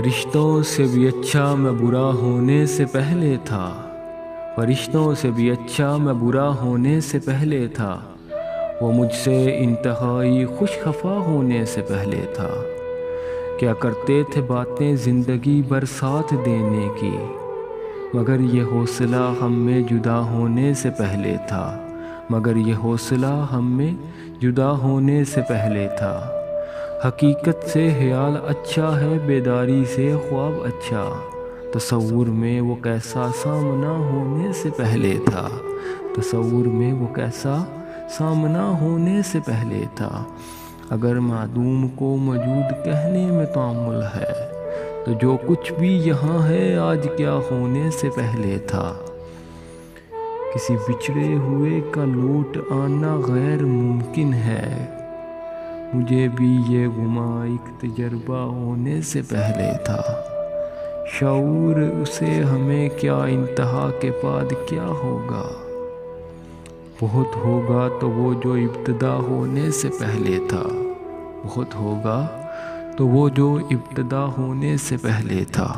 فرشتوں سے بھی اچھا میں برا ہونے سے پہلے تھا، فرشتوں سے بھی اچھا میں برا ہونے سے پہلے تھا، وہ مجھ سے انتہائی خوش خفا ہونے سے پہلے تھا۔ کیا کرتے تھے باتیں زندگی بھر ساتھ دینے کی، مگر یہ حوصلہ ہم میں جدا ہونے سے پہلے تھا، مگر یہ حوصلہ ہم میں جدا ہونے سے پہلے تھا۔ حقیقت سے خیال اچھا ہے، بیداری سے خواب اچھا، تصور میں وہ کیسا سامنا ہونے سے پہلے تھا، تصور میں وہ کیسا سامنا ہونے سے پہلے تھا۔ اگر معدوم کو موجود کہنے میں تأمل ہے، تو جو کچھ بھی یہاں ہے آج کیا ہونے سے پہلے تھا۔ کسی بچھڑے ہوئے کا لوٹ آنا غیر ممکن ہے، مجھے بھی یہ گماں ایک تجربہ ہونے سے پہلے تھا۔ شعور اسے ہمیں کیا انتہا کے بعد کیا ہوگا، بہت ہوگا تو وہ جو ابتدا ہونے سے پہلے تھا، بہت ہوگا تو وہ جو ابتدا ہونے سے پہلے تھا۔